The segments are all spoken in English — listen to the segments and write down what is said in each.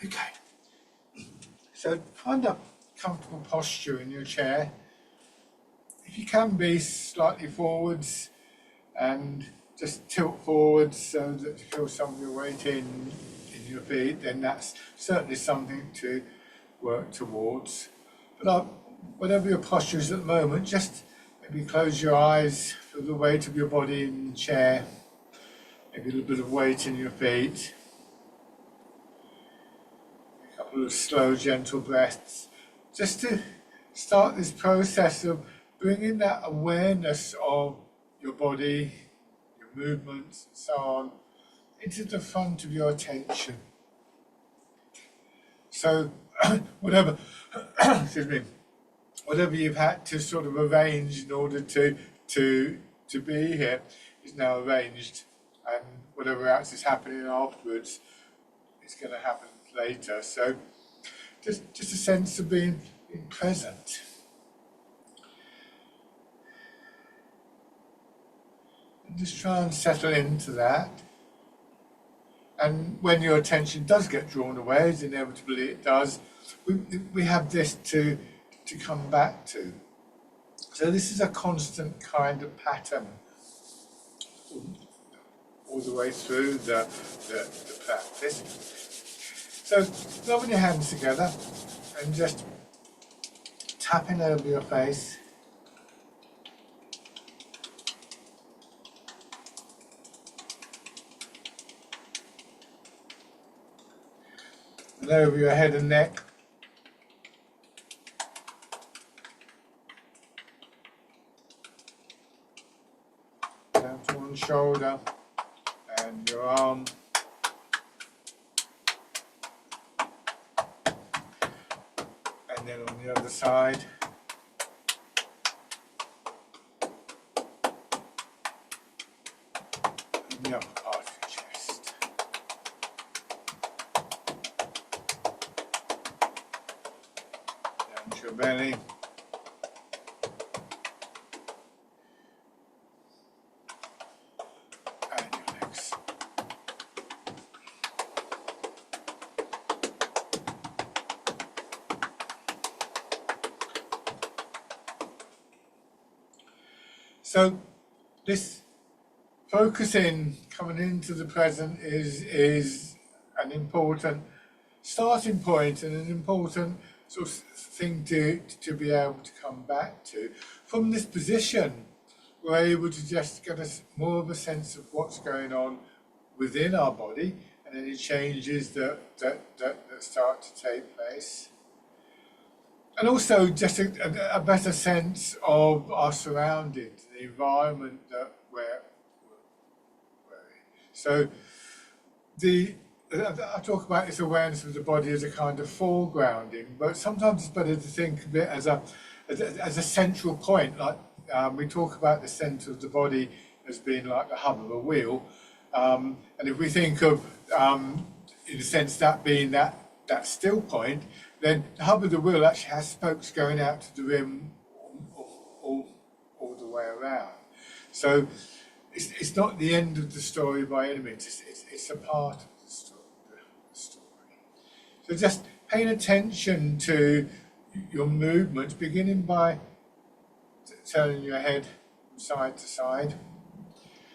Okay, so find a comfortable posture in your chair. If you can be slightly forwards and just tilt forwards so that you feel some of your weight in your feet, then that's certainly something to work towards. But whatever your posture is at the moment, just maybe close your eyes, feel the weight of your body in the chair, maybe a little bit of weight in your feet. A couple of slow, gentle breaths, just to start this process of bringing that awareness of your body, your movements, and so on, into the front of your attention. So, whatever, excuse me, whatever you've had to sort of arrange in order to be here is now arranged, and whatever else is happening afterwards is going to happen later. So, just a sense of being present. And just try and settle into that. And when your attention does get drawn away, as inevitably it does, we have this to come back to. So this is a constant kind of pattern all the way through the practice. So rubbing your hands together and just tapping over your face. And over your head and neck. Down to one shoulder and your arm. And then on the other side. And the upper part of your chest. Down to your belly. So this focusing, coming into the present is an important starting point and an important sort of thing to be able to come back to. From this position, we're able to just get us more of a sense of what's going on within our body and any changes that start to take place. And also just a better sense of our surroundings, the environment that we're in. So I talk about this awareness of the body as a kind of foregrounding, but sometimes it's better to think of it as a central point. Like we talk about the centre of the body as being like the hub of a wheel, and if we think of, in a sense, that being that still point, then the hub of the wheel actually has spokes going out to the rim all the way around. So it's not the end of the story by any means, it's a part of the story. So just paying attention to your movements, beginning by turning your head from side to side.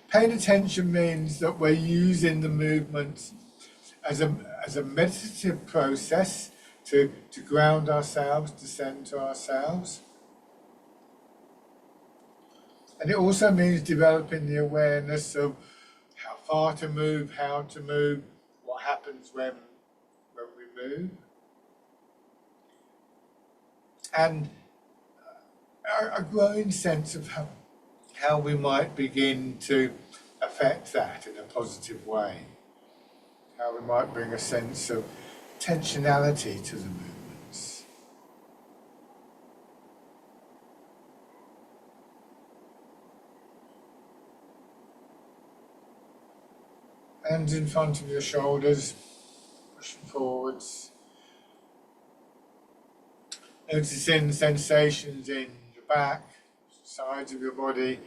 Paying attention means that we're using the movements as a meditative process to ground ourselves, to center ourselves. And it also means developing the awareness of how far to move, how to move, what happens when we move. And a growing sense of how we might begin to affect that in a positive way. How we might bring a sense of intentionality to the movements. Hands in front of your shoulders, pushing forwards. Noticing sensations in your back, sides of your body,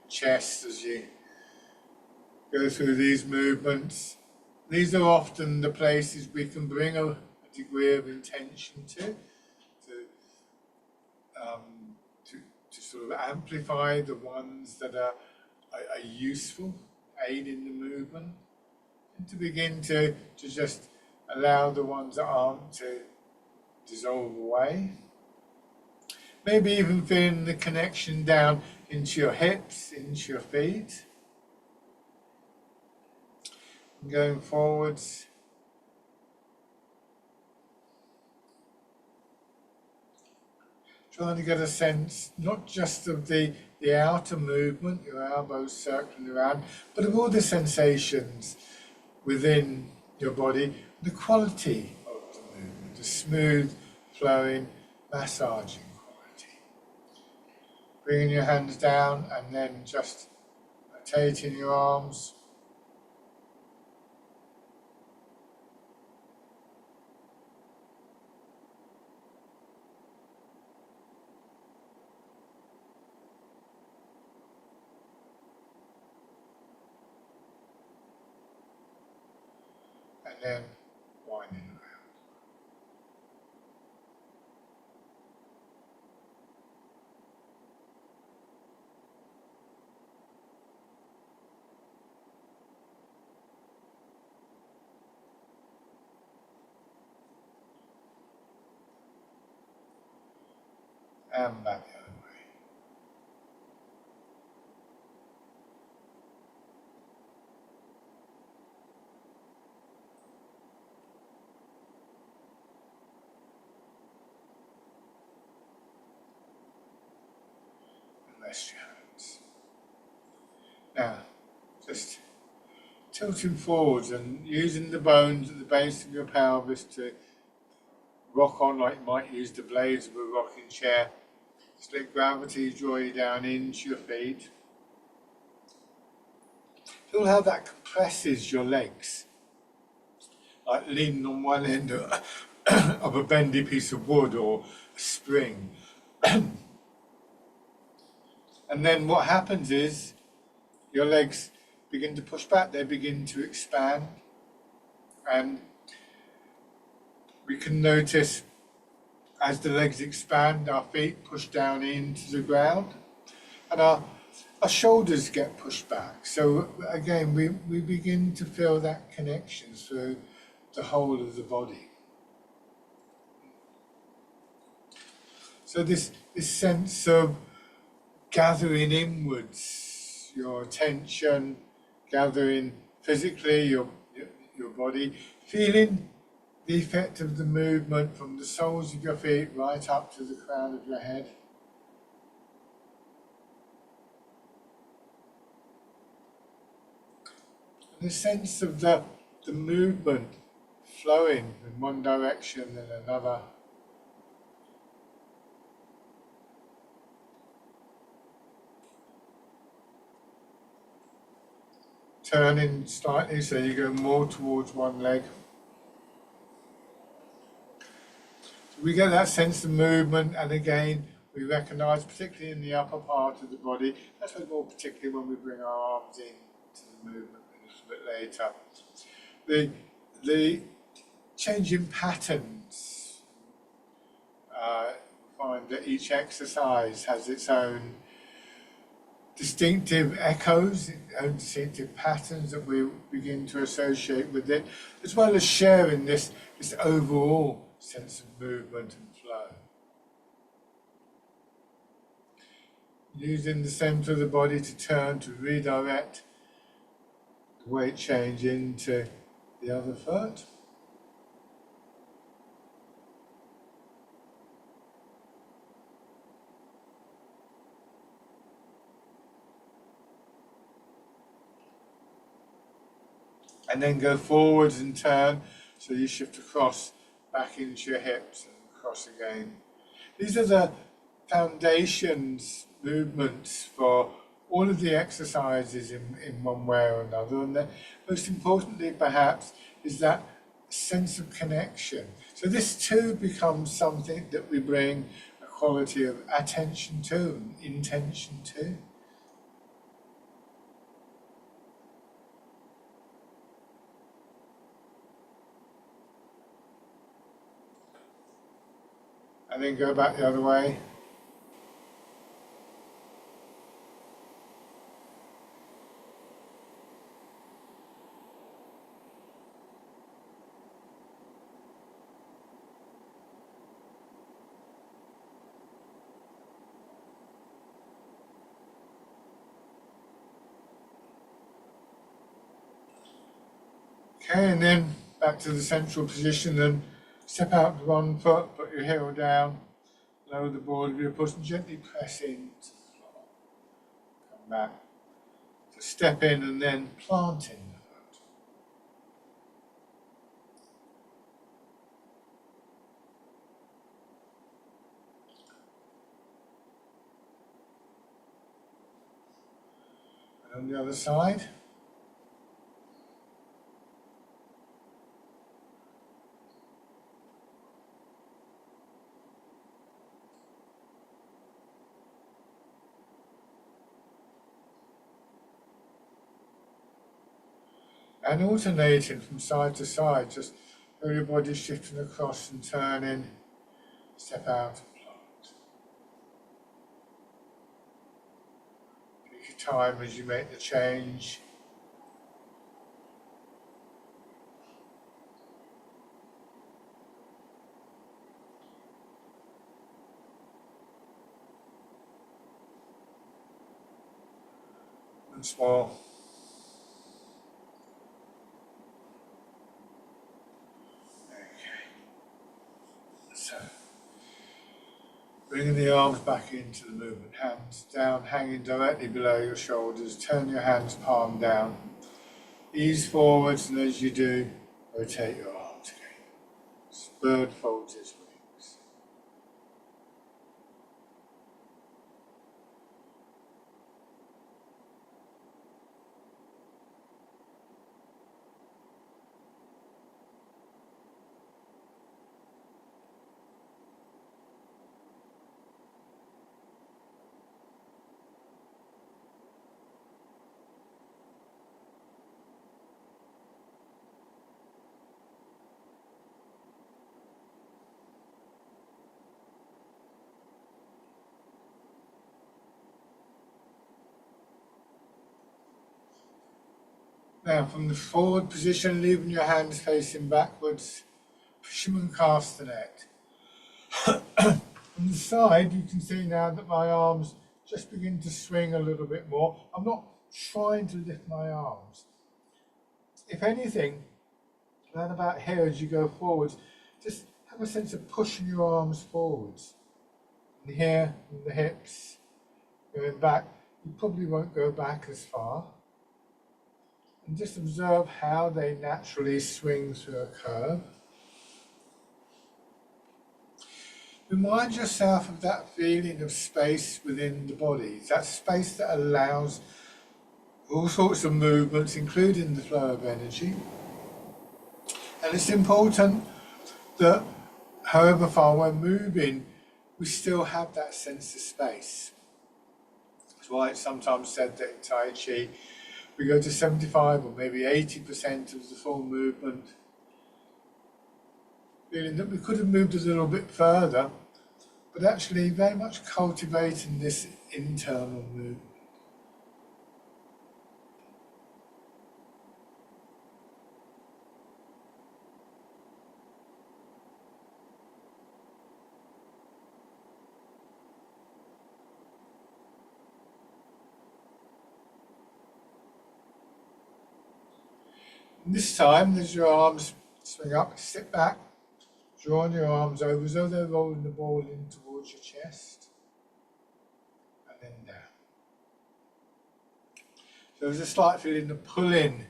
chest as you go through these movements. These are often the places we can bring degree of intention um, to sort of amplify the ones that are useful, aid in the movement, and to begin to just allow the ones that aren't to dissolve away. Maybe even feeling the connection down into your hips, into your feet. And going forwards. Trying to get a sense not just of the outer movement, your elbows circling around, but of all the sensations within your body, the quality of the movement, the smooth, flowing, massaging quality. Bringing your hands down and then just rotating your arms. And then winding around. And back the other way. And rest your hands. Now, just tilting forwards and using the bones at the base of your pelvis to rock on like you might use the blades of a rocking chair. Just let gravity draw you down into your feet. Feel how that compresses your legs, like leaning on one end of a bendy piece of wood or a spring. And then what happens is your legs begin to push back, they begin to expand, and we can notice as the legs expand, our feet push down into the ground, and our shoulders get pushed back. So again, we begin to feel that connection through the whole of the body. So this sense of gathering inwards, your attention gathering physically, your body, feeling the effect of the movement from the soles of your feet right up to the crown of your head. And the sense of the movement flowing in one direction and another. Turning slightly so you go more towards one leg. We get that sense of movement, and again, we recognise, particularly in the upper part of the body, that's more particularly when we bring our arms in to the movement a little bit later. The changing patterns. Find that each exercise has its own distinctive echoes, its own distinctive patterns that we begin to associate with it, as well as sharing this overall sense of movement and flow. Using the centre of the body to turn, to redirect the weight change into the other foot. And then go forwards and turn, so you shift across, back into your hips and across again. These are the foundations movements for all of the exercises in one way or another. And the, most importantly, perhaps, is that sense of connection. So this too becomes something that we bring a quality of attention to, and intention to. and then go back the other way. Okay, and then back to the central position and step out with one foot, put your heel down, lower the ball of your foot and gently press into the floor. Come back. So step in and then plant in the foot. And on the other side. And alternating from side to side, just feel your body shifting across and turning, step out and plant. Take your time as you make the change. Once more. So, bringing the arms back into the movement, hands down, hanging directly below your shoulders, turn your hands palm down, ease forwards, and as you do, rotate your arms again. Bird folds its wings. Now, from the forward position, leaving your hands facing backwards, fisherman castanet. From the side, you can see now that my arms just begin to swing a little bit more. I'm not trying to lift my arms. If anything, around about here as you go forwards, just have a sense of pushing your arms forwards. And here, and the hips, going back, you probably won't go back as far. And just observe how they naturally swing through a curve. Remind yourself of that feeling of space within the body, that space that allows all sorts of movements, including the flow of energy. And it's important that however far we're moving, we still have that sense of space. That's why it's sometimes said that in Tai Chi, we go to 75 or maybe 80% of the full movement, feeling that we could have moved a little bit further, but actually very much cultivating this internal movement. And this time, as your arms swing up, sit back, drawing your arms over as though they're rolling the ball in towards your chest, and then down. So there's a slight feeling of pulling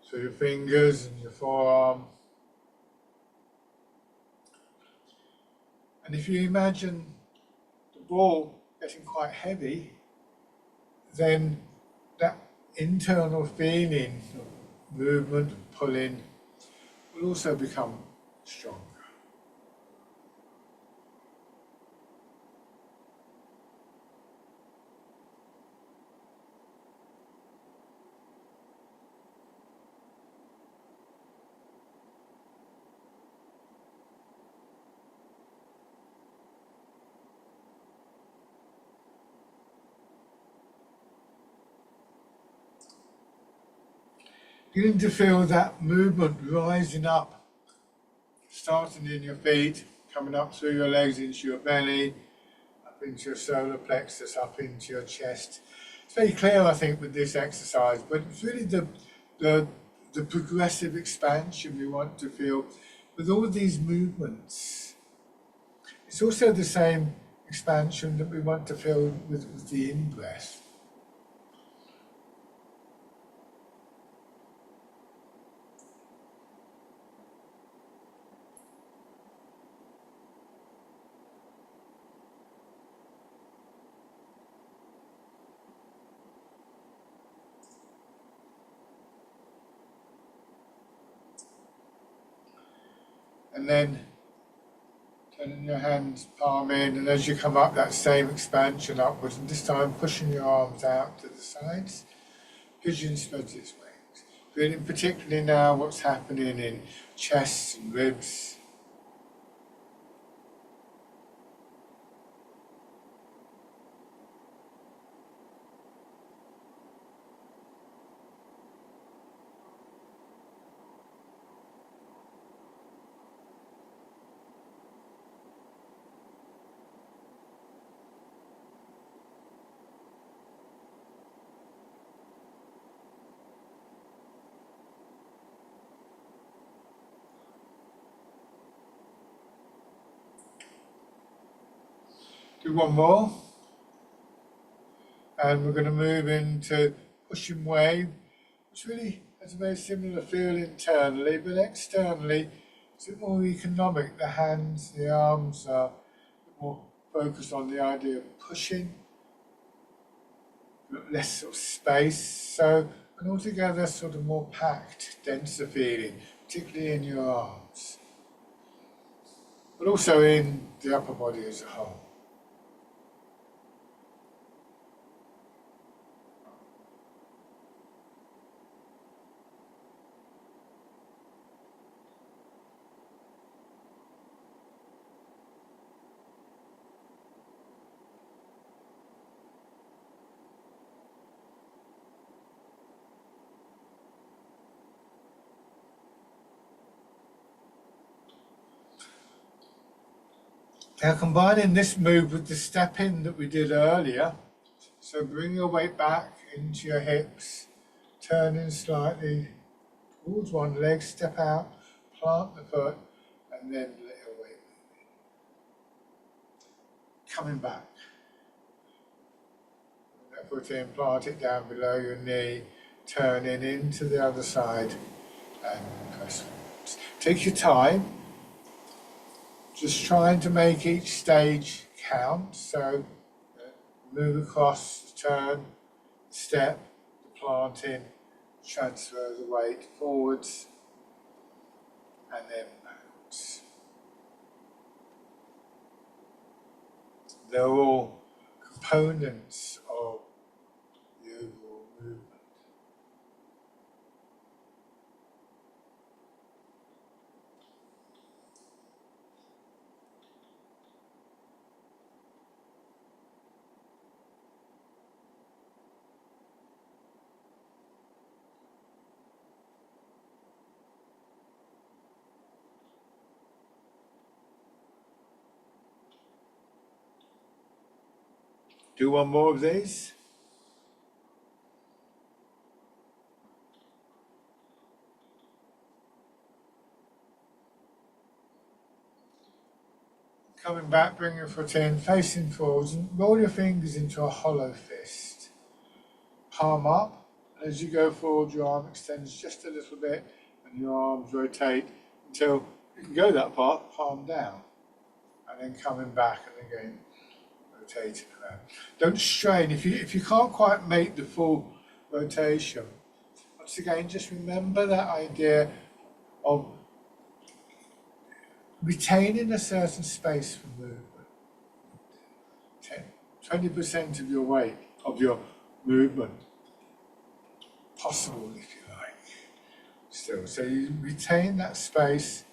through your fingers and your forearm. And if you imagine the ball getting quite heavy, then that internal feeling of movement and pulling will also become stronger. Beginning to feel that movement rising up, starting in your feet, coming up through your legs into your belly, up into your solar plexus, up into your chest. It's very clear, I think, with this exercise, but it's really the progressive expansion we want to feel with all of these movements. It's also the same expansion that we want to feel with the in-breath. And then turning your hands palm in, and as you come up, that same expansion upwards, and this time pushing your arms out to the sides. Pigeon spreads its wings. Feeling particularly now what's happening in chest and ribs. Do one more. And we're going to move into pushing wave, which really has a very similar feel internally, but externally it's a bit more economic. The hands, the arms are a bit more focused on the idea of pushing, less sort of space, so and altogether sort of more packed, denser feeling, particularly in your arms, but also in the upper body as a whole. Now combining this move with the step in that we did earlier, so bring your weight back into your hips, turning slightly towards one leg, step out, plant the foot, and then let your weight move in. Coming back. That foot in, plant it down below your knee, turning into the other side, and press forwards. Take your time. Just trying to make each stage count, so move across, turn, step, the planting, transfer the weight forwards, and then backwards. They're all components of the overall movement. Do one more of these. Coming back, bring your foot in, facing forwards, and roll your fingers into a hollow fist. Palm up, and as you go forward, your arm extends just a little bit, and your arms rotate until you can go that far, palm down, and then coming back and again rotating around. Don't strain. If you can't quite make the full rotation, once again, just remember that idea of retaining a certain space for movement. 20% of your weight, of your movement, possible if you like, still. So you retain that space,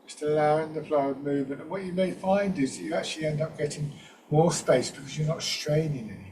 just allowing the flow of movement. And what you may find is that you actually end up getting more space because you're not straining anymore.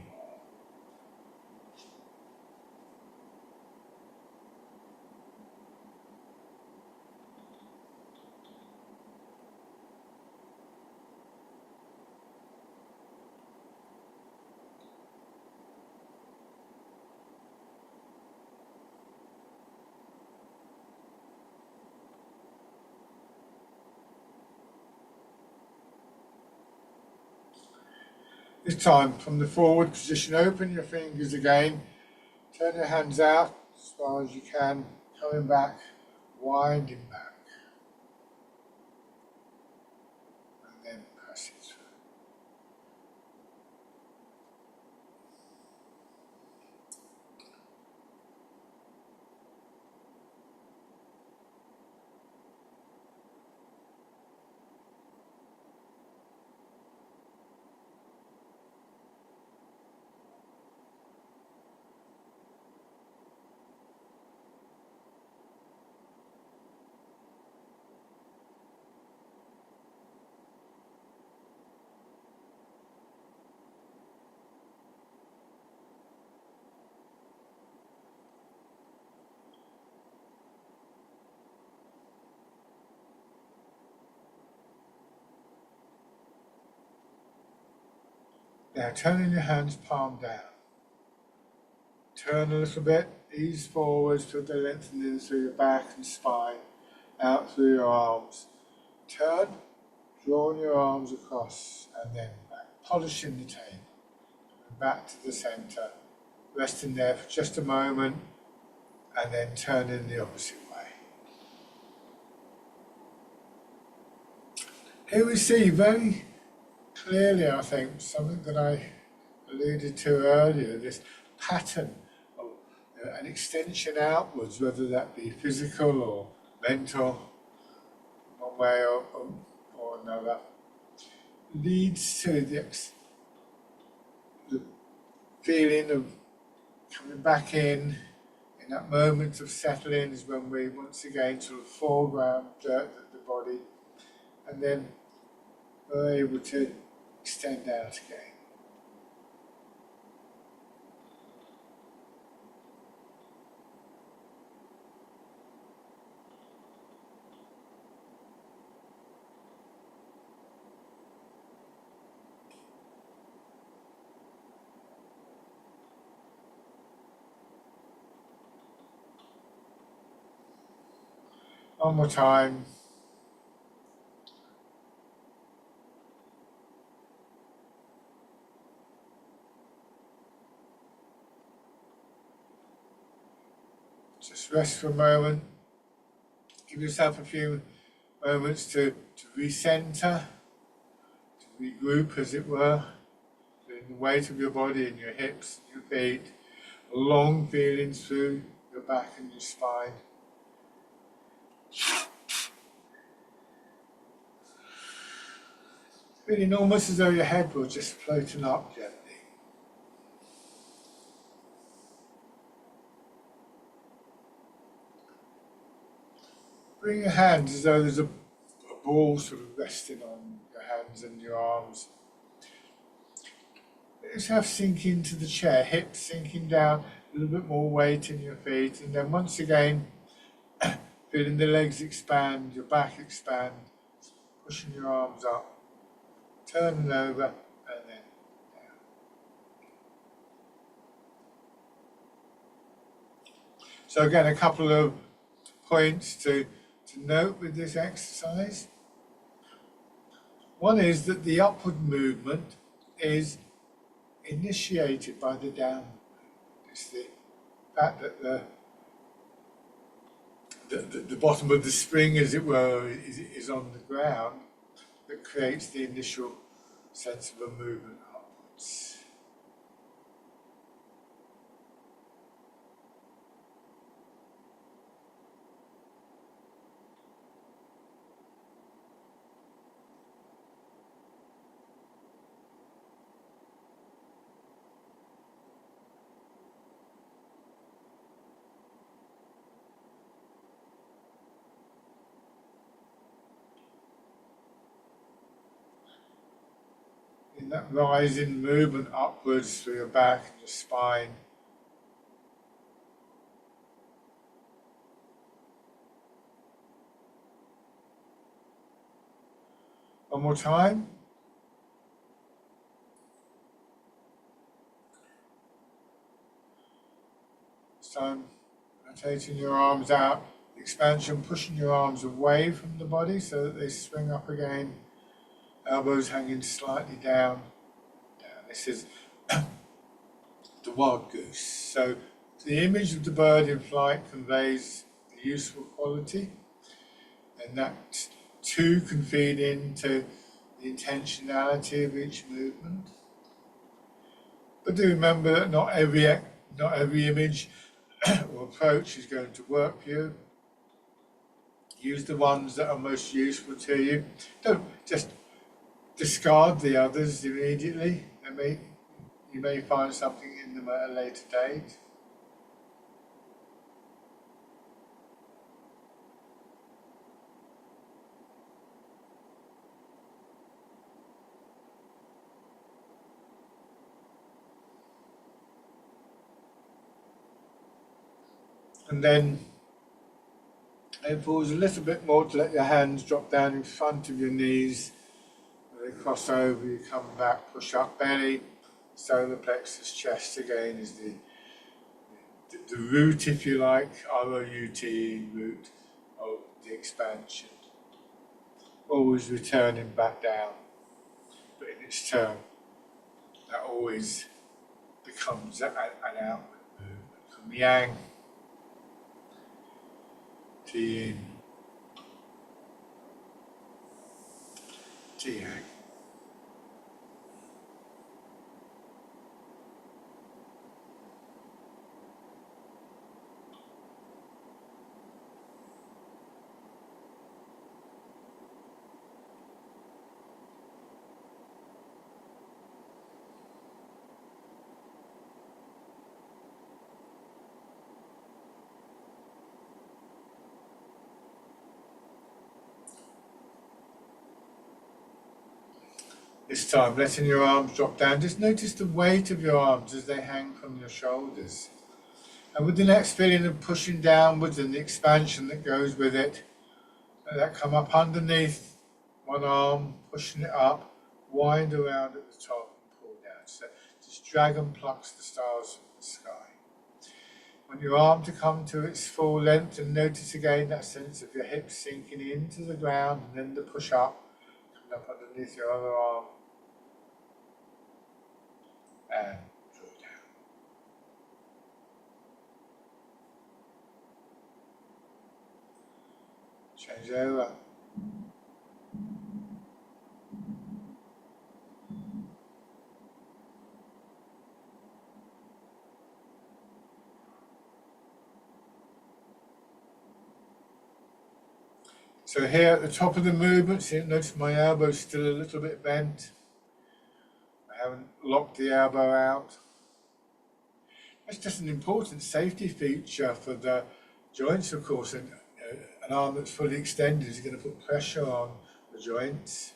This time from the forward position, open your fingers again, turn your hands out as far as you can, coming back, winding back, and then press it through. Now turning your hands palm down. Turn a little bit, ease forwards to the lengthening through your back and spine, out through your arms. Turn, drawing your arms across and then back, polishing the table. Back to the centre, resting there for just a moment and then turning the opposite way. Here we see very clearly, I think, something that I alluded to earlier, this pattern of an extension outwards, whether that be physical or mental, one way or another, leads to the feeling of coming back in that moment of settling is when we once again sort of foreground the body, and then we're able to extend out again. One more time. Just rest for a moment. Give yourself a few moments to recenter, to regroup as it were. Feeling the weight of your body in your hips, your feet, long feelings through your back and your spine. Feeling almost as though your head was just floating up gently. Bring your hands as though there's a ball sort of resting on your hands and your arms. Let yourself sink into the chair, hips sinking down, a little bit more weight in your feet, and then once again, feeling the legs expand, your back expand, pushing your arms up, turning over, and then down. So again, a couple of points to note with this exercise. One is that the upward movement is initiated by the downward movement. It's the fact that the bottom of the spring, as it were, is on the ground that creates the initial sense of a movement upwards. In that rising movement upwards through your back and your spine. One more time. This time, rotating your arms out, expansion, pushing your arms away from the body so that they swing up again. Elbows hanging slightly down, This is the wild goose. So the image of the bird in flight conveys the useful quality, and that too can feed into the intentionality of each movement. But do remember that not every image or approach is going to work for you. Use the ones that are most useful to you. Don't just discard the others immediately. You may find something in them at a later date. And then pause a little bit more to let your hands drop down in front of your knees. They cross over, you come back, push up belly, solar plexus, chest again is the root, if you like, R-O-U-T-E, root of the expansion. Always returning back down, but in its turn, that always becomes an outward movement from yang to yin to yang. This time, letting your arms drop down, just notice the weight of your arms as they hang from your shoulders. And with the next feeling of pushing downwards and the expansion that goes with it, let that come up underneath one arm, pushing it up, wind around at the top and pull down. So just drag and plucks the stars from the sky. Want your arm to come to its full length, and notice again that sense of your hips sinking into the ground, and then the push up, coming up underneath your other arm. And draw down. Change over. So here at the top of the movement, see, notice my elbow's still a little bit bent. I haven't locked the elbow out. That's just an important safety feature for the joints, of course. And an arm that's fully extended is going to put pressure on the joints.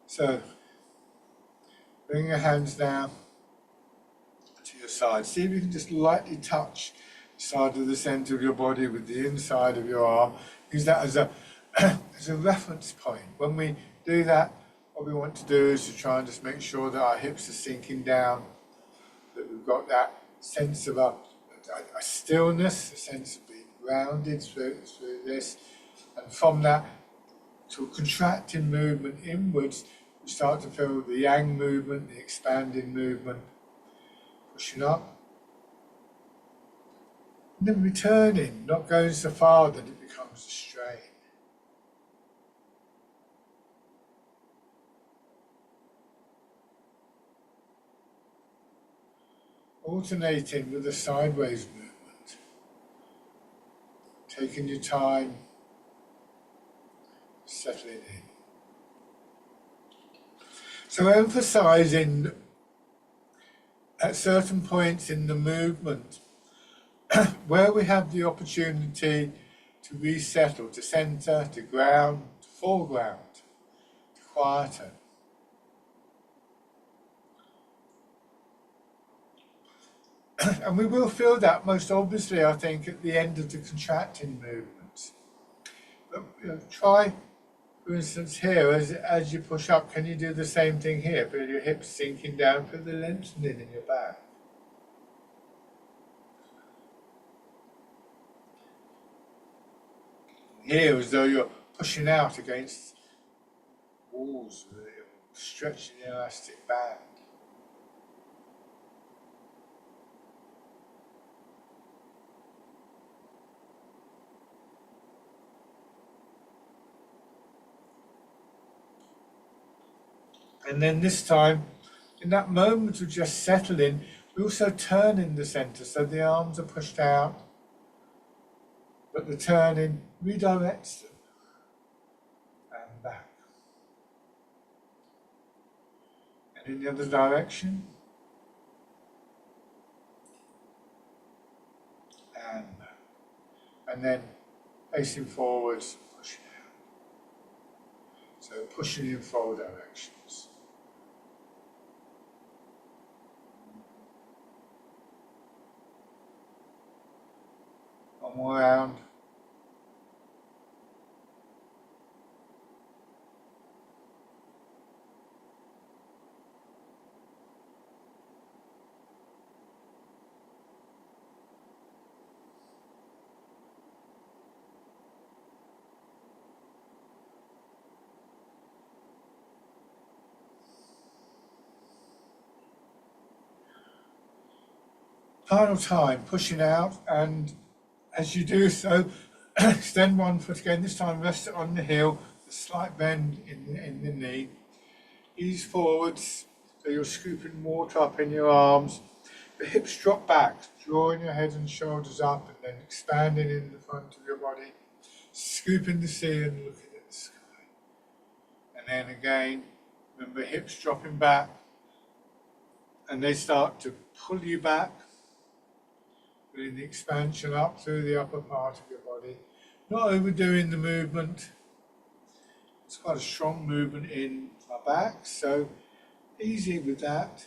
So, bring your hands down to your side. See if you can just lightly touch the side of the center of your body with the inside of your arm. Use that as a, as a reference point. When we do that, what we want to do is to try and just make sure that our hips are sinking down, that we've got that sense of a stillness, a sense of being grounded through this. And from that, to a contracting movement inwards, we start to feel the yang movement, the expanding movement, pushing up. And then returning, not going so far that it becomes a strain. Alternating with a sideways movement. Taking your time, settling in. So emphasizing at certain points in the movement where we have the opportunity to resettle, to center, to ground, to foreground, to quieten. And we will feel that most obviously, I think, at the end of the contracting movement. But try For instance, here, as you push up, can you do the same thing here? Feel your hips sinking down, feel the lengthening in your back. Here, as though you're pushing out against walls, stretching the elastic band. And then this time, in that moment of just settling, we also turn in the center, so the arms are pushed out, but the turning redirects them and back. And in the other direction, and back. And then facing forwards, pushing out. So pushing in 4 directions. One more round. Final time, pushing out, and as you do so, extend one foot again, this time rest it on the heel, a slight bend in the knee. Ease forwards, so you're scooping water up in your arms. The hips drop back, drawing your head and shoulders up, and then expanding in the front of your body, scooping the sea and looking at the sky. And then again, remember hips dropping back, and they start to pull you back, bringing the expansion up through the upper part of your body. Not overdoing the movement. It's quite a strong movement in our back, so easy with that.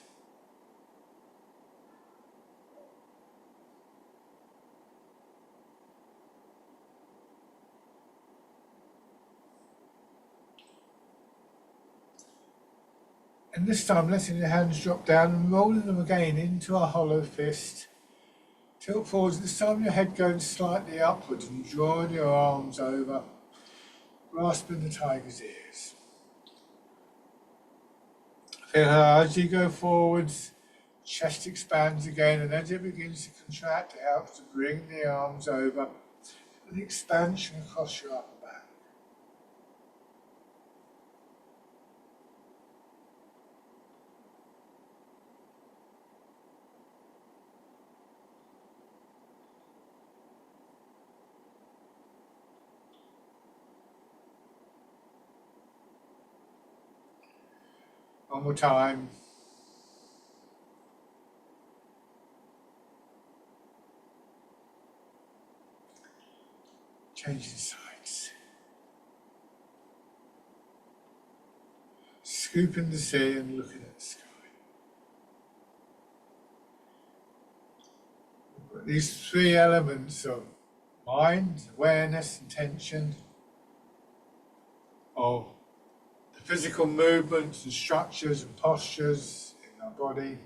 And this time letting your hands drop down and rolling them again into a hollow fist. Tilt forwards, this time your head going slightly upwards and drawing your arms over, grasping the tiger's ears. Feel how as you go forwards, chest expands again, and as it begins to contract, it helps to bring the arms over, the expansion across your upper back. One more time. Changing sides. Scooping the sea and looking at the sky. These 3 elements of mind, awareness, intention, of the physical movements and structures and postures in our body,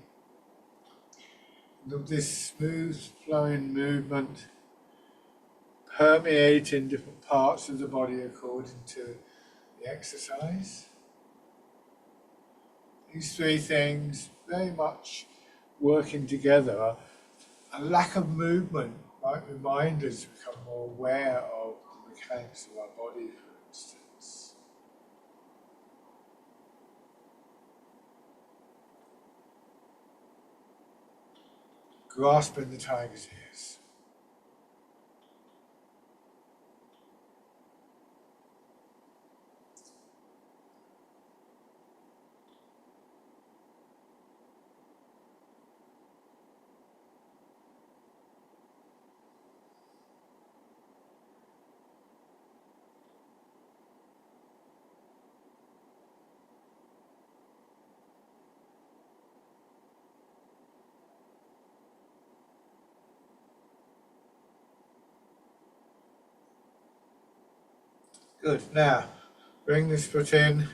and of this smooth flowing movement permeating different parts of the body according to the exercise. These 3 things very much working together. A lack of movement might remind us to become more aware of the mechanics of our body, for instance. Grasping the tiger's ears. Good. Now, Bring this foot in.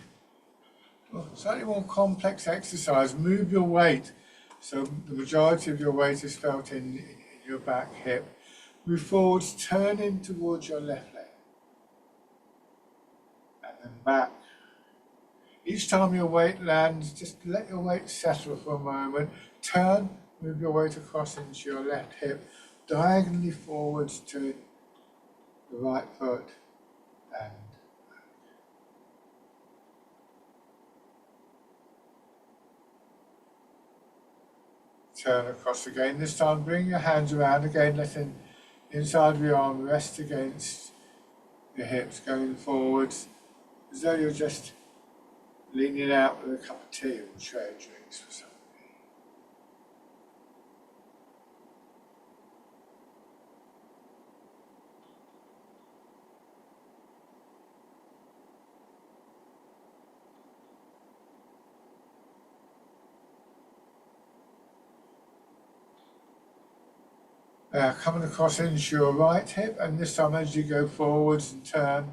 Well, slightly more complex exercise. Move your weight. So the majority of your weight is felt in your back hip. Move forwards, turn in towards your left leg. And then back. Each time your weight lands, just let your weight settle for a moment. Turn, move your weight across into your left hip, diagonally forwards to the right foot, and turn across again. This time bring your hands around again, letting the inside of your arm rest against your hips, going forwards, as though you're just leaning out with a cup of tea or tray of drinks for something. Coming across into your right hip, and this time as you go forwards and turn,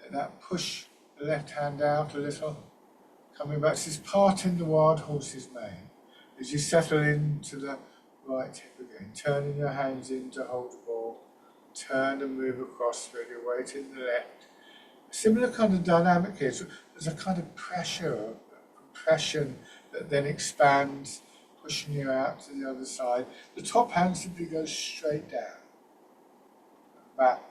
let that push the left hand out a little. Coming back, this is parting the wild horse's mane. As you settle into the right hip again, turning your hands in to hold the ball, turn and move across, spread your weight in the left. A similar kind of dynamic here. So there's a kind of pressure, a compression that then expands, pushing you out to the other side. The top hand simply goes straight down, back,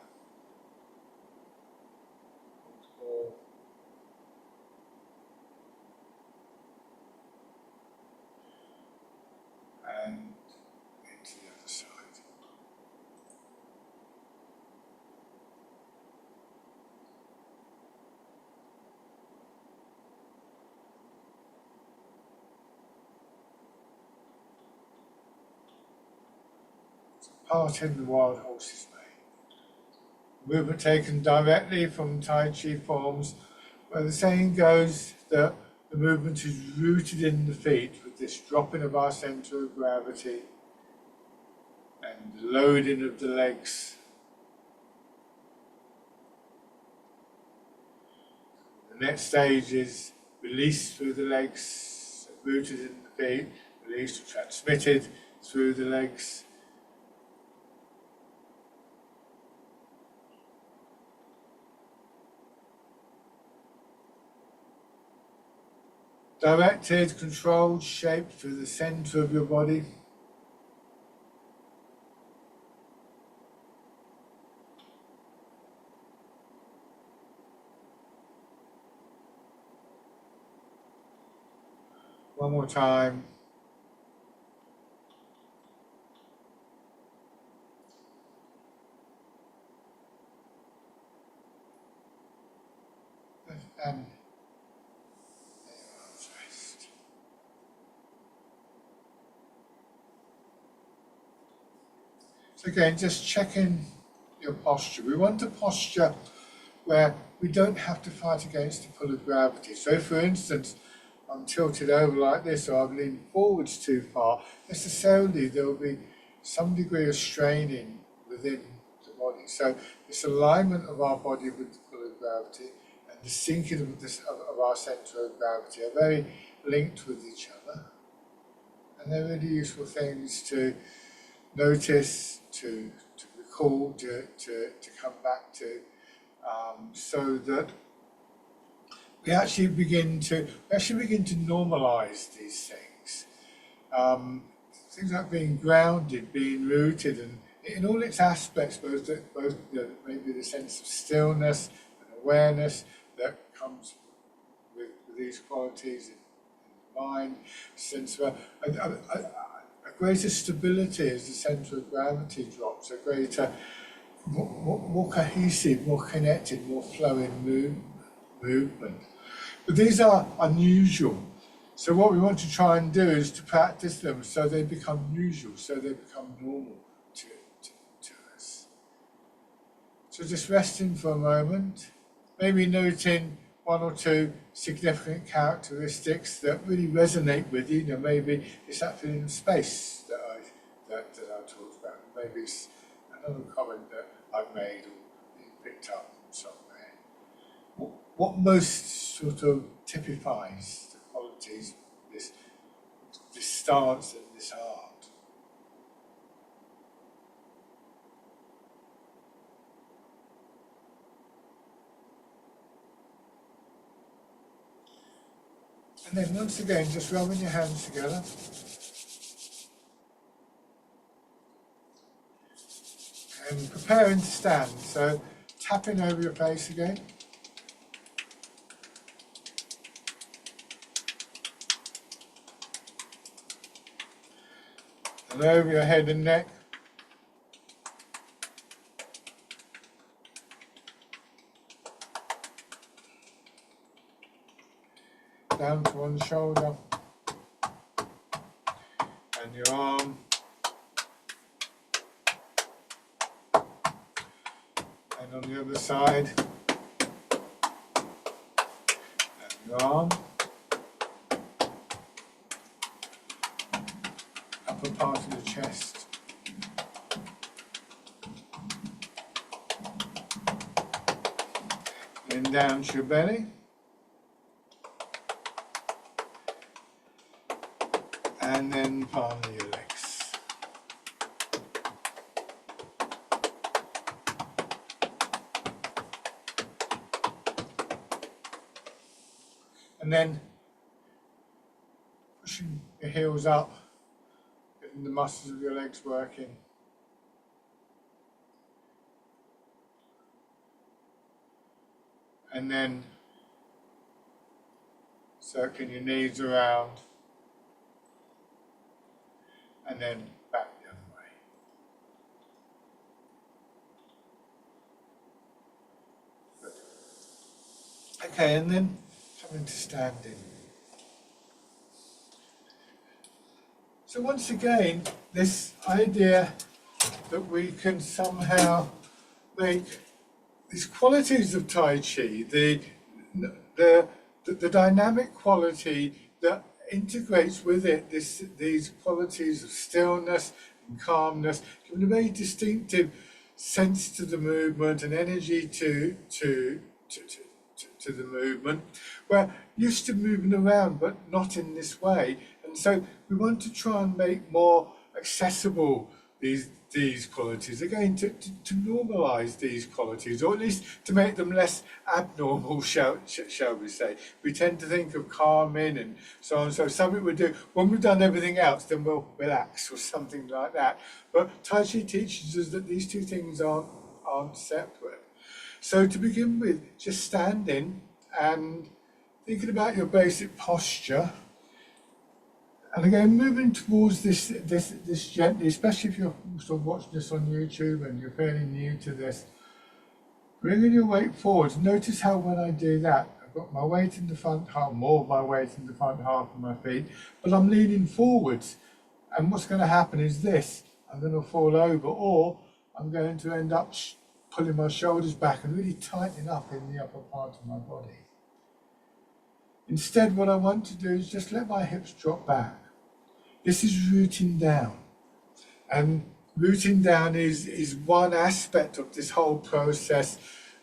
and into the other side. Parting the wild horse's mane. Movement taken directly from Tai Chi forms, where the saying goes that the movement is rooted in the feet, with this dropping of our centre of gravity and the loading of the legs. The next stage is released through the legs, rooted in the feet, released or transmitted through the legs. Directed, controlled, shaped through the centre of your body. One more time. And rest. So again, just checking your posture. We want a posture where we don't have to fight against the pull of gravity. So for instance, I'm tilted over like this, or I've leaned forwards too far, necessarily there will be some degree of straining within the body. So this alignment of our body with the pull of gravity and the sinking of our centre of gravity are very linked with each other. And they're really useful things to notice, to recall, to come back to, so that we actually begin to normalize these things. Things like being grounded, being rooted, and in all its aspects, both maybe the sense of stillness and awareness that comes with these qualities in the mind, sense of a greater stability as the centre of gravity drops, a greater, more cohesive, more connected, more flowing movement. But these are unusual. So what we want to try and do is to practice them so they become usual, so they become normal to us. So just resting for a moment, maybe noting one or two significant characteristics that really resonate with you. Maybe it's that feeling of space that I talked about. Maybe it's another comment that I've made or picked up from somewhere. what most sort of typifies the qualities of this stance and this art? And then once again, just rubbing your hands together. And preparing to stand, so tapping over your face again. And over your head and neck. Down to one shoulder. And your arm. And on the other side. And your arm. Upper part of the chest. Then down to your belly. And then palm of your legs. And then pushing your heels up, getting the muscles of your legs working. And then circling your knees around. And then back the other way. Good. Okay, and then coming to standing. So once again, this idea that we can somehow make these qualities of Tai Chi, the dynamic quality that integrates with it these qualities of stillness and calmness, giving a very distinctive sense to the movement and energy to the movement. We're used to moving around, but not in this way, and so we want to try and make more accessible these qualities, again to normalise these qualities, or at least to make them less abnormal, shall we say. We tend to think of calming and so on, so something we do, when we've done everything else, then we'll relax or something like that. But Tai Chi teaches us that these two things aren't separate. So to begin with, just standing and thinking about your basic posture. And again, moving towards this gently, especially if you're sort of watching this on YouTube and you're fairly new to this, bringing your weight forwards. Notice how when I do that, I've got my weight in the front half, more of my weight in the front half of my feet, but I'm leaning forwards. And what's going to happen is this, I'm going to fall over, or I'm going to end up pulling my shoulders back and really tightening up in the upper part of my body. Instead, what I want to do is just let my hips drop back. This is rooting down. And rooting down is one aspect of this whole process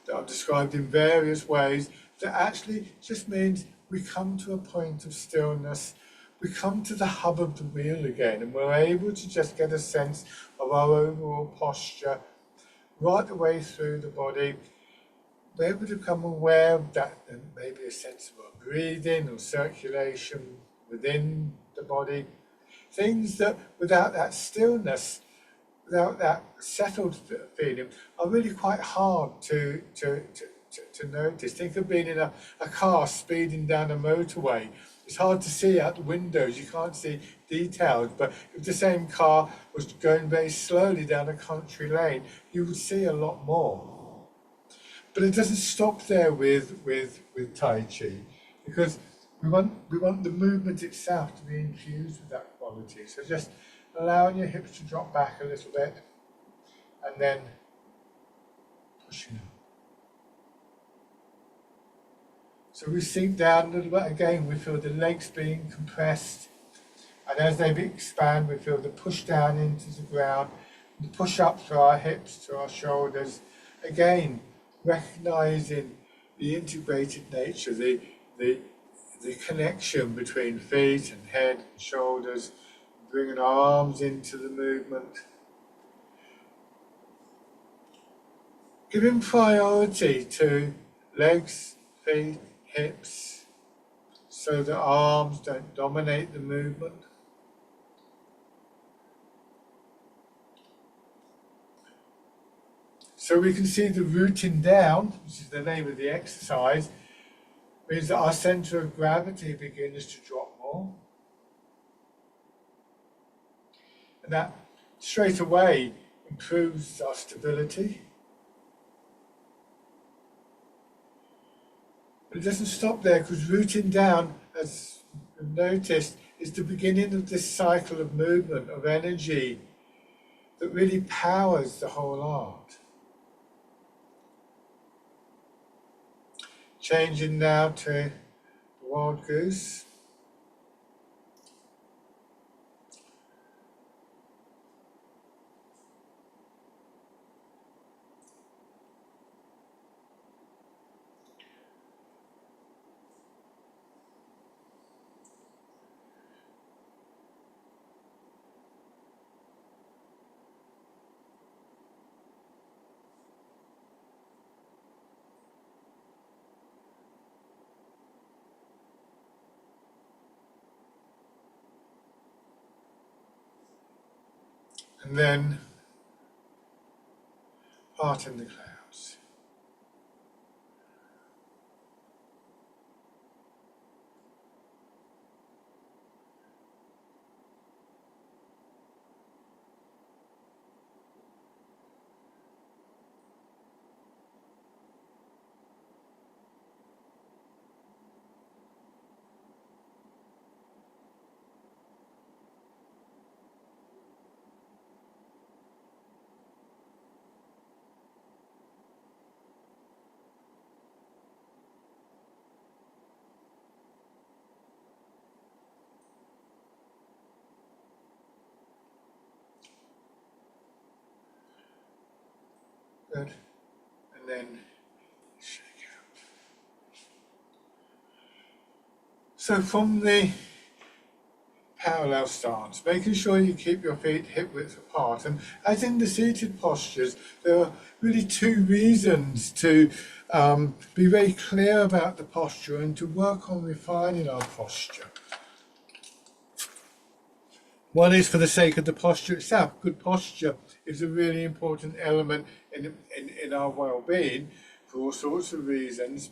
that I've described in various ways, that actually just means we come to a point of stillness, we come to the hub of the wheel again, and we're able to just get a sense of our overall posture right the way through the body. We're able to become aware of that, and maybe a sense of our breathing or circulation within the body. Things that without that stillness, without that settled feeling, are really quite hard to notice. Think of being in a car speeding down a motorway. It's hard to see out the windows, you can't see details, but if the same car was going very slowly down a country lane, you would see a lot more. But it doesn't stop there with Tai Chi, because we want the movement itself to be infused with that quality. So just allowing your hips to drop back a little bit, and then pushing up. So we sink down a little bit again, we feel the legs being compressed, and as they expand, we feel the push down into the ground, the push up through our hips, to our shoulders. Again, recognizing the integrated nature, the connection between feet and head and shoulders, bringing our arms into the movement. Giving priority to legs, feet, hips, so that arms don't dominate the movement. So we can see the rooting down, which is the name of the exercise, means that our centre of gravity begins to drop more. And that straight away improves our stability. But it doesn't stop there, because rooting down, as we've noticed, is the beginning of this cycle of movement, of energy, that really powers the whole art. Changing now to the wild goose. And then part in the clouds. Good. And then shake out. So from the parallel stance, making sure you keep your feet hip width apart. And as in the seated postures, there are really two reasons to be very clear about the posture and to work on refining our posture. One is for the sake of the posture itself. Good posture is a really important element in our well-being for all sorts of reasons.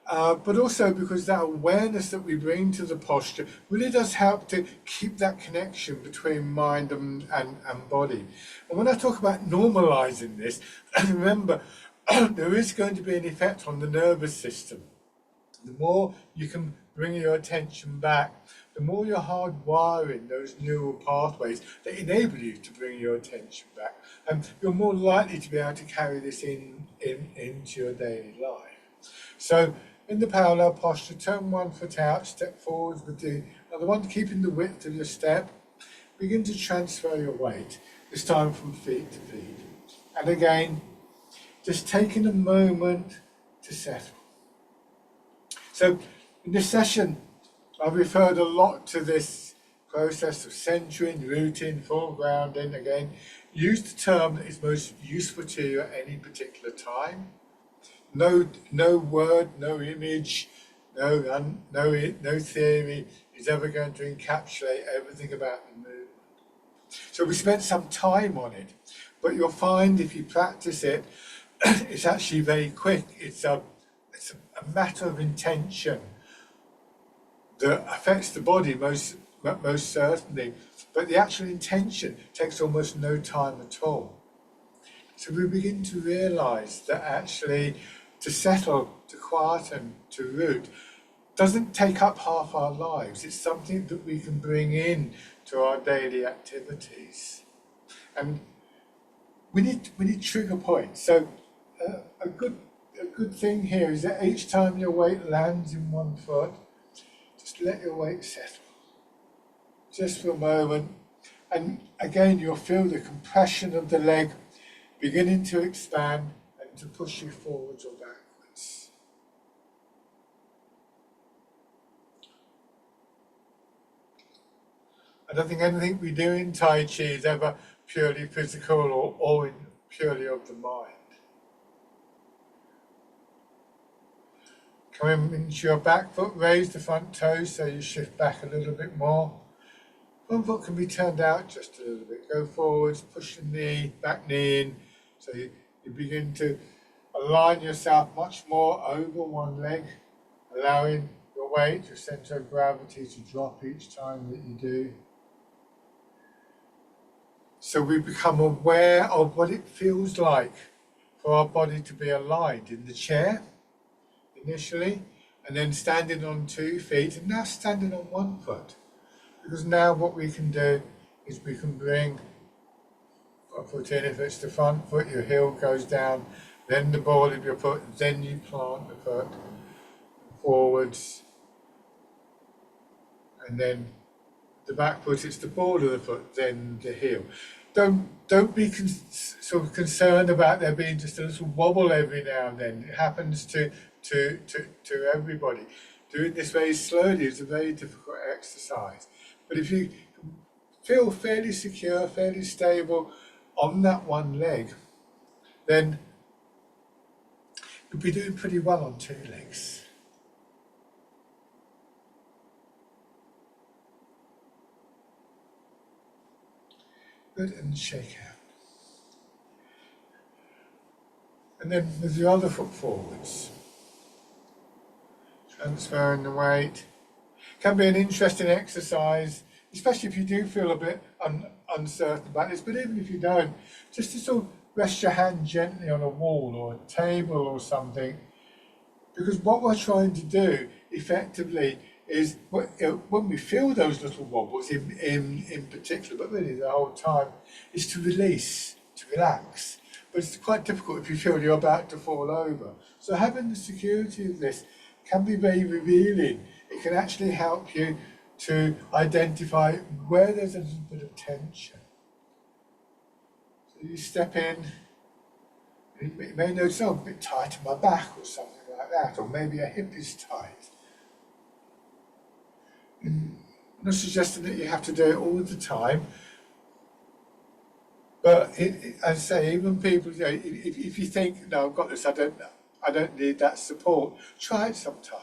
But also because that awareness that we bring to the posture really does help to keep that connection between mind and body. And when I talk about normalizing this, remember, there is going to be an effect on the nervous system. The more you can bring your attention back, the more you're hardwiring those neural pathways that enable you to bring your attention back. And you're more likely to be able to carry this into your daily life. So in the parallel posture, turn one foot out, step forward with the other one, keeping the width of your step. Begin to transfer your weight, this time from feet to feet. And again, just taking a moment to settle. So in this session, I've referred a lot to this process of centering, rooting, foregrounding. Again, use the term that is most useful to you at any particular time. No word, no image, no theory is ever going to encapsulate everything about the movement. So we spent some time on it, but you'll find if you practice it, it's actually very quick. It's a matter of intention that affects the body most certainly, but the actual intention takes almost no time at all. So we begin to realise that actually to settle, to quieten, to root doesn't take up half our lives. It's something that we can bring in to our daily activities. And we need trigger points. So a good thing here is that each time your weight lands in one foot, just let your weight settle, just for a moment. And again, you'll feel the compression of the leg beginning to expand and to push you forwards or backwards. I don't think anything we do in Tai Chi is ever purely physical or purely of the mind. Coming into your back foot, raise the front toes so you shift back a little bit more. One foot can be turned out just a little bit. Go forwards, push the knee, back knee in. So you begin to align yourself much more over one leg, allowing your weight, your center of gravity to drop each time that you do. So we become aware of what it feels like for our body to be aligned in the chair initially, and then standing on 2 feet, and now standing on 1 foot. Because now what we can do is we can bring a foot in. If it's the front foot, your heel goes down, then the ball of your foot, then you plant the foot forwards, and then the back foot, it's the ball of the foot, then the heel. Don't be sort of concerned about there being just a little wobble every now and then. It happens to everybody. Doing this very slowly is a very difficult exercise. But if you feel fairly secure, fairly stable on that one leg, then you'll be doing pretty well on 2 legs. Good, and shake out. And then with the other foot forwards, transferring the weight. Can be an interesting exercise, especially if you do feel a bit uncertain about this, but even if you don't, just to sort of rest your hand gently on a wall or a table or something, because what we're trying to do effectively is, when we feel those little wobbles in particular, but really the whole time, is to release, to relax. But it's quite difficult if you feel you're about to fall over. So having the security of this can be very revealing. It can actually help you to identify where there's a little bit of tension. So you step in, and you may notice, oh, I'm a bit tight in my back or something like that, or maybe a hip is tight. And I'm not suggesting that you have to do it all the time, but as I say, even people, if you think, no, I've got this, I don't need that support, try it sometime.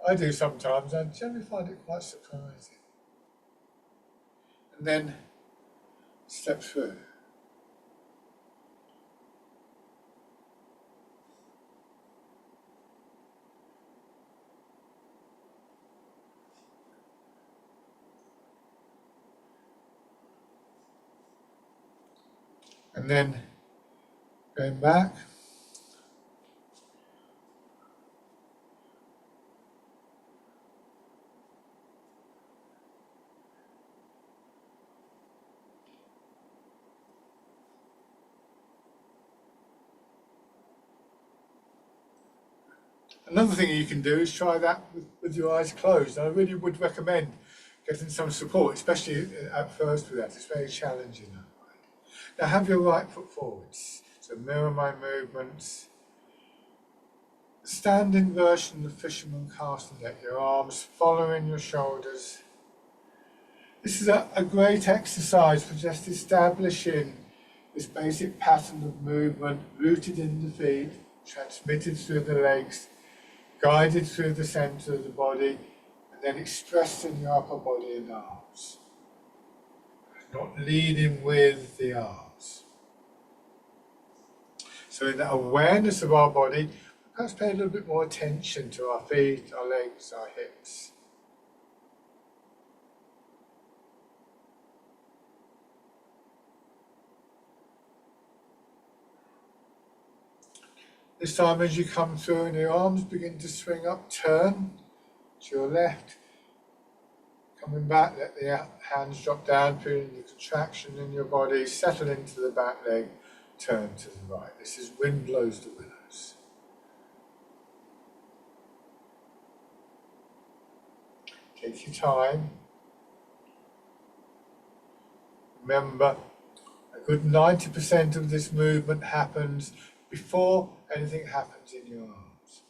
I do sometimes. I generally find it quite surprising. And then step through. And then going back. Another thing you can do is try that with your eyes closed. I really would recommend getting some support, especially at first with that. It's very challenging. Now have your right foot forwards. So mirror my movements. Standing version of fisherman casting net, your arms following your shoulders. This is a great exercise for just establishing this basic pattern of movement, rooted in the feet, transmitted through the legs, guided through the centre of the body, and then expressed in your upper body and arms. Not leading with the arms. So in that awareness of our body, perhaps pay a little bit more attention to our feet, our legs, our hips. This time as you come through and your arms begin to swing up, turn to your left. Coming back, let the hands drop down, feeling the contraction in your body, settle into the back leg, turn to the right. This is Wind Blows the Willows. Take your time. Remember, good 90% of this movement happens before anything happens in your arms.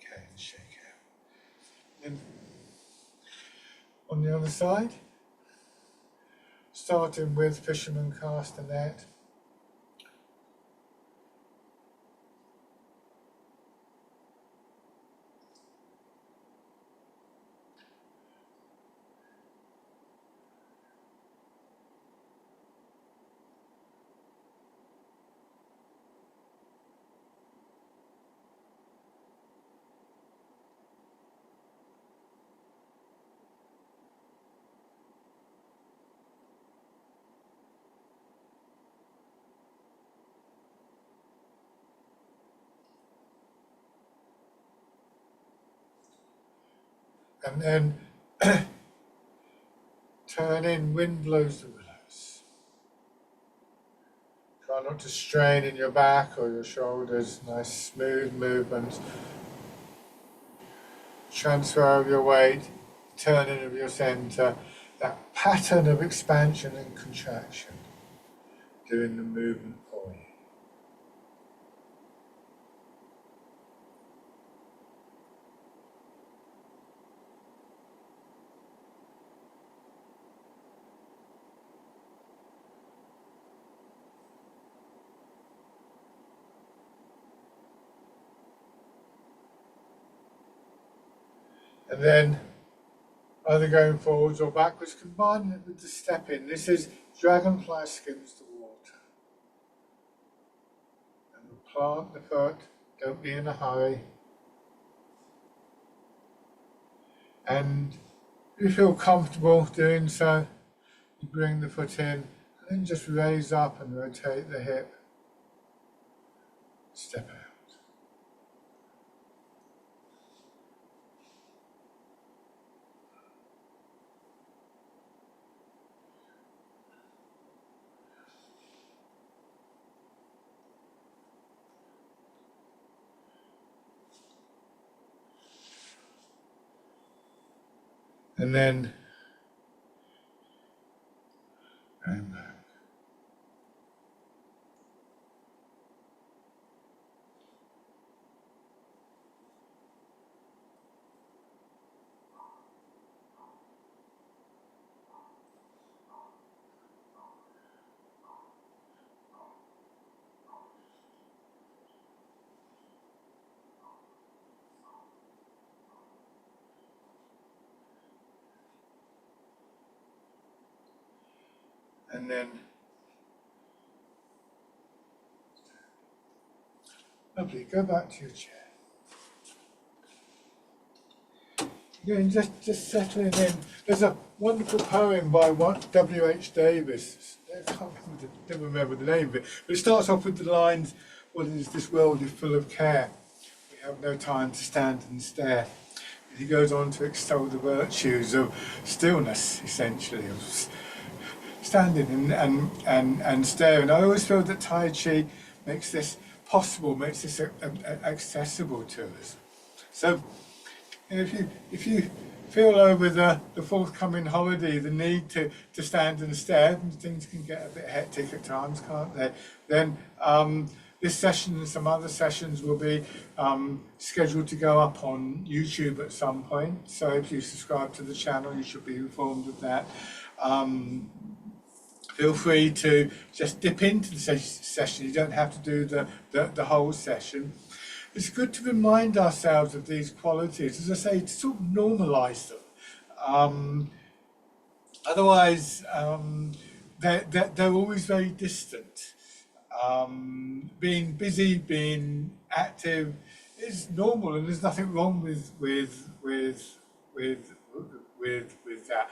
Okay, shake out. Then on the other side, starting with fisherman cast a net. And then turn in, wind blows the willows. Try not to strain in your back or your shoulders, nice smooth movement. Transfer of your weight, turning of your center, that pattern of expansion and contraction, doing the movement for you. And then either going forwards or backwards, combining it with the step in. This is dragonfly skims the water. And plant the foot, don't be in a hurry. And if you feel comfortable doing so, you bring the foot in and then just raise up and rotate the hip. Step out. And then going back. And then, lovely, go back to your chair. Again, just settling in. There's a wonderful poem by W.H. Davis. I can't never remember the name of it, but it starts off with the lines, "What is this world is full of care? We have no time to stand and stare." And he goes on to extol the virtues of stillness, essentially, of standing and staring. I always feel that Tai Chi makes this possible, makes this accessible to us. So if you feel over the forthcoming holiday the need to stand and stare, and things can get a bit hectic at times, can't they? Then this session and some other sessions will be scheduled to go up on YouTube at some point. So if you subscribe to the channel, you should be informed of that. Feel free to just dip into the session. You don't have to do the whole session. It's good to remind ourselves of these qualities, as I say, to sort of normalise them. Otherwise, they're always very distant. Being busy, being active is normal, and there's nothing wrong with that.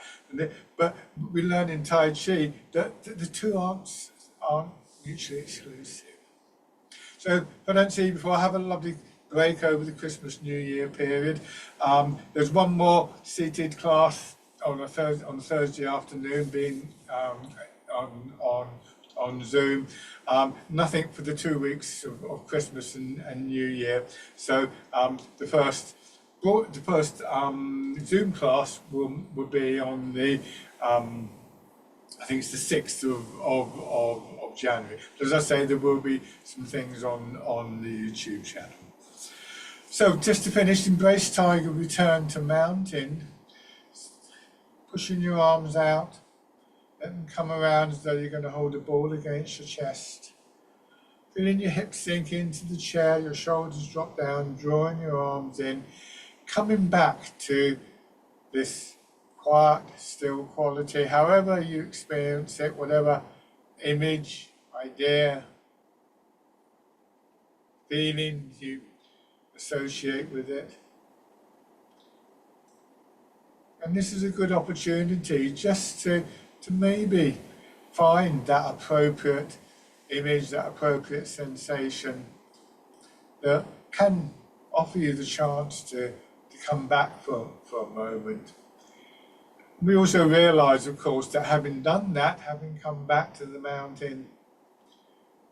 But we learn in Tai Chi that the two aren't mutually exclusive. So if I don't see you before, have a lovely break over the Christmas New Year period. There's one more seated class on Thursday afternoon, being on Zoom. Nothing for the 2 weeks of Christmas and New Year. So the first Zoom class will be on the I think it's the 6th of January. But as I say, there will be some things on the YouTube channel. So just to finish, embrace tiger, return to mountain. Pushing your arms out. Let them come around as though you're going to hold a ball against your chest. Feeling your hips sink into the chair, your shoulders drop down, drawing your arms in. Coming back to this quiet, still quality, however you experience it, whatever image, idea, feeling you associate with it. And this is a good opportunity just to maybe find that appropriate image, that appropriate sensation that can offer you the chance to come back for a moment. We also realise, of course, that having done that, having come back to the mountain,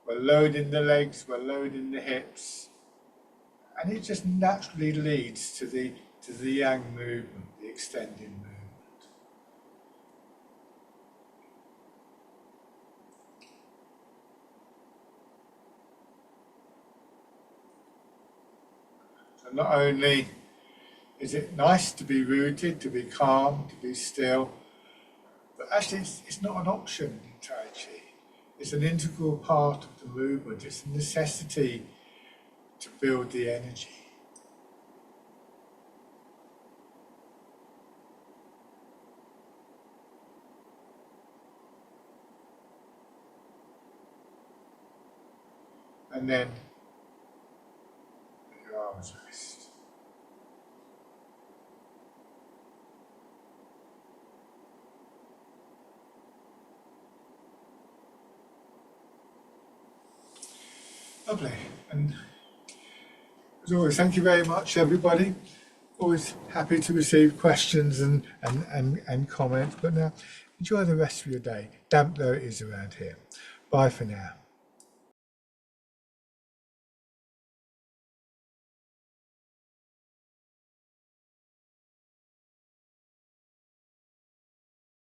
we're loading the legs, we're loading the hips, and it just naturally leads to the yang movement, the extending movement. So not only is it nice to be rooted, to be calm, to be still, but actually it's not an option in Tai Chi. It's an integral part of the movement. It's a necessity to build the energy. And then let your arms rest. Lovely. And as always, thank you very much, everybody. Always happy to receive questions and comments. But now, enjoy the rest of your day, damp though it is around here. Bye for now.